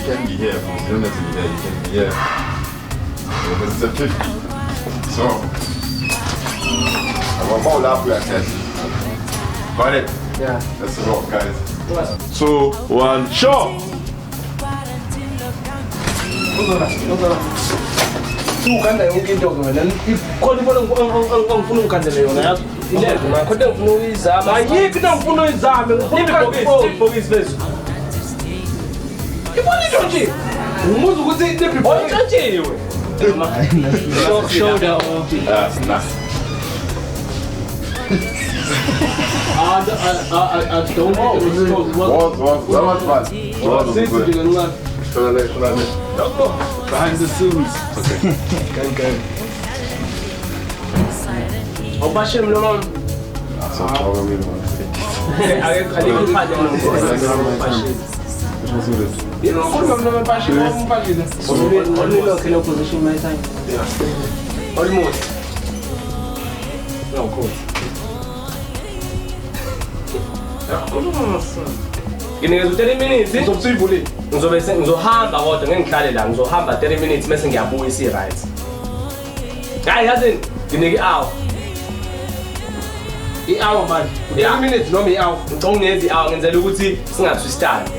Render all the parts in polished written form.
can be here, bro. You don't have to be there, you can be here. Because it's a 50. So, I'm about to laugh at Got it? Yeah. Let's go, guys. 2, 1, show! Ukanda yonke into wena khona ibona ngifuna ukukhandela yona yazi ilento na khona ngifuna uyizama ayikho into ngifuna uyizame ngifuna ibhokisi lezo ibona into nje umuzi ukuthi lebhibho ontshantshiwe shoulder That's nice. I don't know That was fun. Behind the scenes. Okay. Go. Oh, Bashim, no one. So, probably one. I didn't find them. You know, I'm Bashim. Only look in opposition my time. Yeah. Almost. No, cool. Nginike 30 minutes ngizobusivule ngizohamba kodwa ngeke ngihlale la ngizohamba 30 minutes bese ngiyabuya isi right hayi yazi nginike i-hour man 30 minutes noma i-hour ngicela ngenze i-hour ngenzela ukuthi singathwistani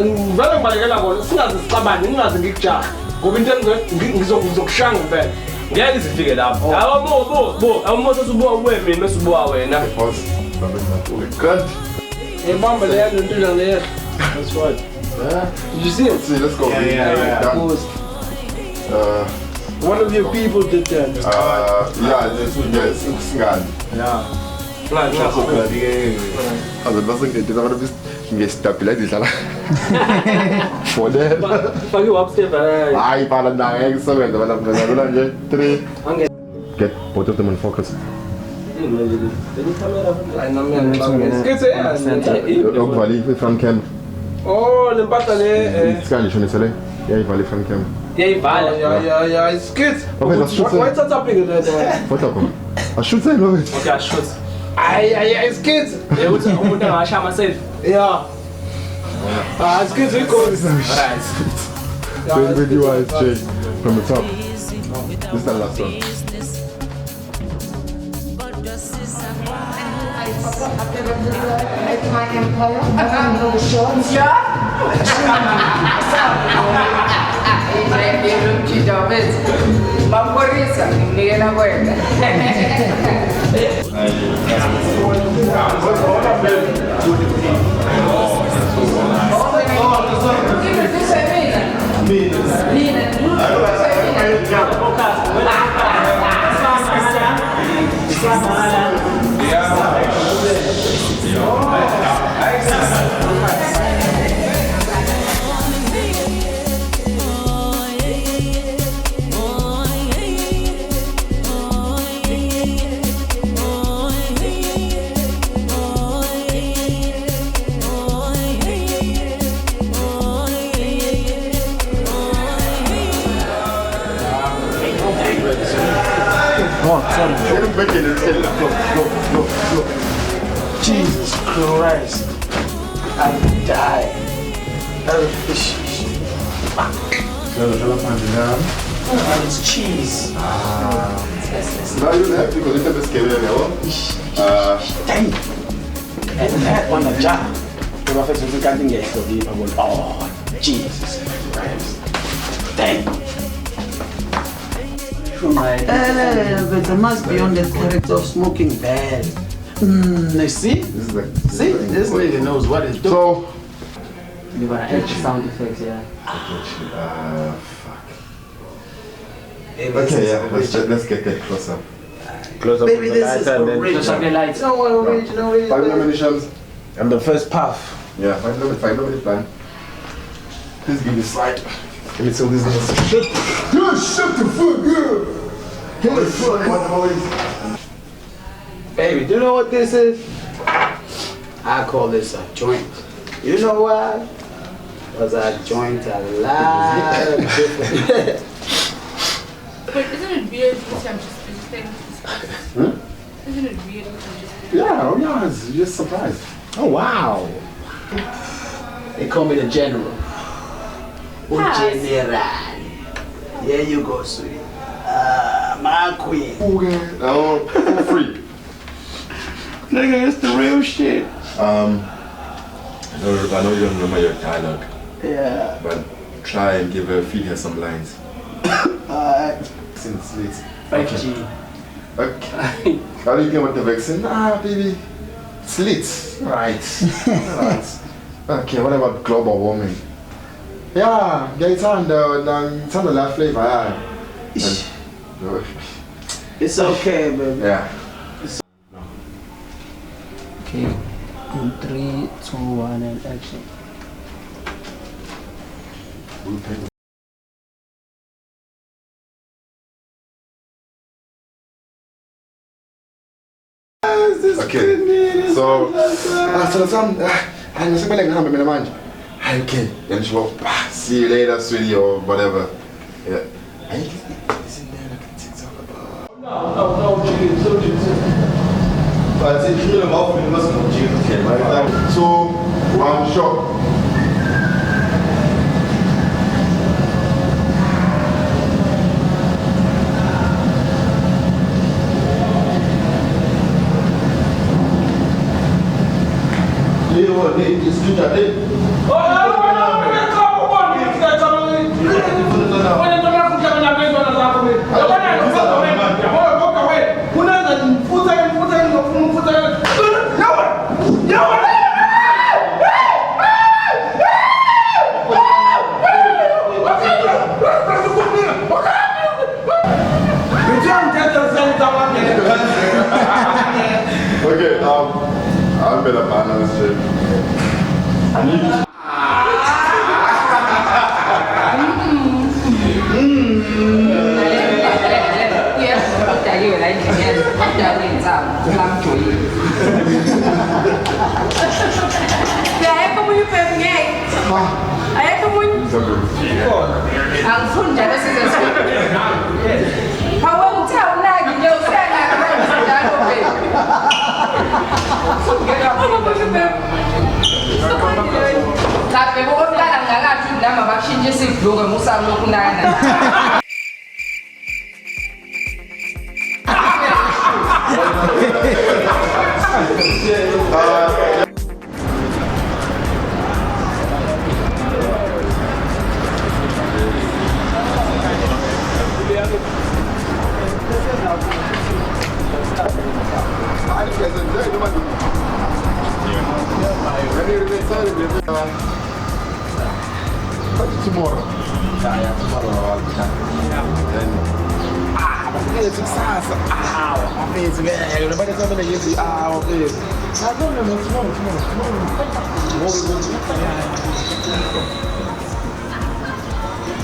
ngivele ngibalekela kona singaze sixabane ngingaze ngikujaha ngoba into ngizokushanga impela ngeke izifike lapho awumoto usubuka kuwe mina bese ubuka wena Good. Hey, Mama, they didn't do that there. That's right. Yeah. Did you see it? Let's go. Yeah. One of your people did that. Yes, Sgan. Yeah. Also, was ich jetzt aber bist, mir stabil die Sache. Vorne. Pag you upstairs, Ai, para na é isso mesmo, mas não é 3. Get both of them in focus. Valley from camp. Oh, le batale. It's gar nicht schon ist er. Ja, ich Valley from camp. Ja, it's good. Okay, das should What's that topic there? What up? I should say love it. Okay, I should. It's good. Yeah, what's up? I shot myself. Yeah. It's good. It's good. Alright. Same video as Jay from the top. This is the last one. My employer, I know the shorts. Yeah. Jesus Christ. I died. It's cheese. No, you don't have to because it's a scary Dang. And that one a jar. Oh, Jesus Christ. Dang. But there must be on the character of smoking bad. See? This lady knows what it's doing. So, You gotta add the sound effects, yeah. fuck. Okay, yeah, let's get that close up. Close up. Baby, this is original. Just like the lights. No, original. 5 nominations. And the first puff. Yeah, 5 nominations plan. Please give me a slide. Let me tell this nigga. Shut the fuck up! Baby, do you know what this is? I call this a joint. You know why? Because I joint a lot of different. But isn't it weird that I'm just visiting? Isn't it weird that I'm just visiting? Yeah, it's just surprised. Oh, wow. They call me the general. General. Here you go, sweet. My queen. Okay, for free. Nigga, it's the real shit. I know you don't remember your dialogue. Yeah. But try and feed her some lines. Since it's Okay. Okay. How do you get with the vaccine? Baby. It's lit. Right. Right. Okay, what about global warming? Yeah, it's on the left flavor. Yeah. It's okay, baby. Yeah. Okay. In 3, 2, 1, and action. Okay. So I'm okay. Then she will see you later, sweetie, or whatever. Yeah. But it's really about me, must not you. Okay, right? 2, 1, shot. Okay, I'm better balance it. I need to. Tomorrow. Yeah, tomorrow. It's exciting. My face, man. Everybody's coming to use the face. I don't know, tomorrow.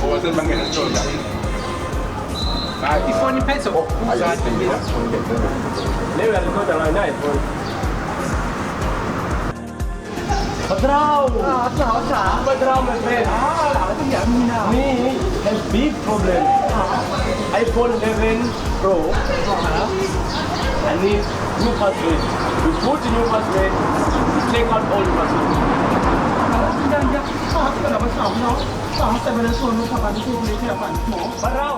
Oh, it's going to show that. If only pencil. I think that's one get better. Maybe I'll go down like that. Patrão! Patrão, my friend. Me has big problem. iPhone 11 Pro. I need new password. You put the new password, you take out old password. Patrão!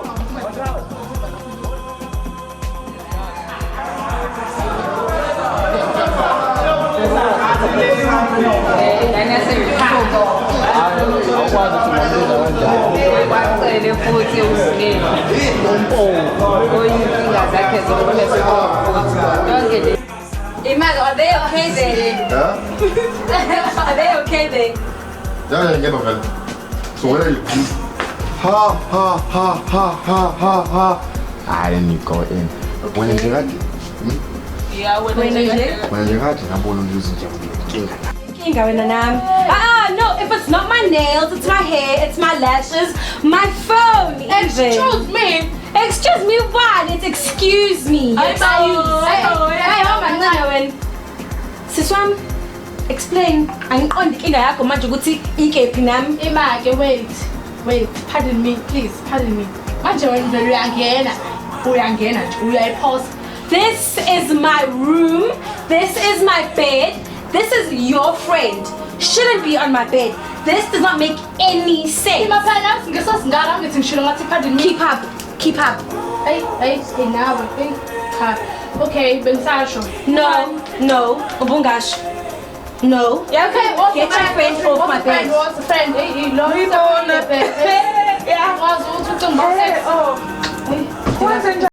Imagine, are they okay there? Yeah? Are they okay there? Yeah, get off it. So when are you? Ha. I didn't go in. When is it? Yeah, when is it? When you're hot, I'm going to use it. No, if it's not my nails, it's my hair, it's my lashes, my phone. Excuse me. Excuse me, what? It's excuse me. Siswam, explain. I'm on the kinga yako manje ukuthi ikephi nami. Imake, wait, pardon me, please, pardon me. Manje wena uyangena nje, uyayiphosa. This is my room. This is my bed. This is your friend. shouldn't be on my bed. This does not make any sense. Keep up. Keep up. Okay, Bensasho. No, Obungash. No. Yeah, okay, Get your friend off my bed. What's a friend? Hey, no, We on the bed. Yeah. What's in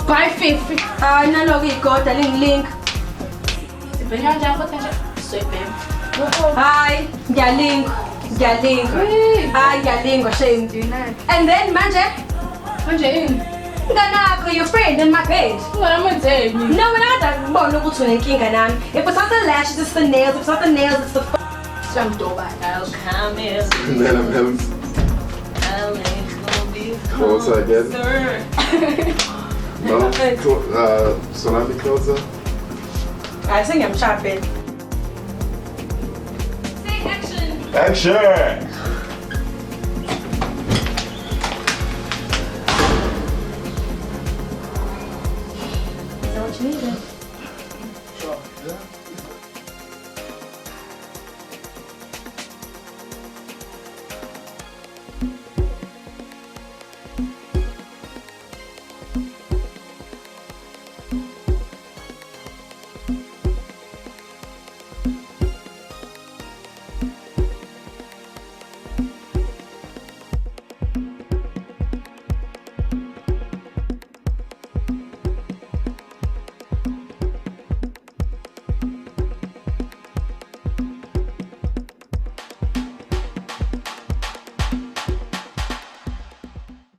Buy 50. no, we got a link. Hi, link. Hi, link. And then, Manje, your friend in my bed. No, we're not that vulnerable to an king. If it's not the lashes, it's the nails. If it's not the nails, it's the some door. I'll come in. And then I'm having closer again. No, Tsunami closer. I think I'm sharp. Action! Is that what you needed? Sure. Yeah.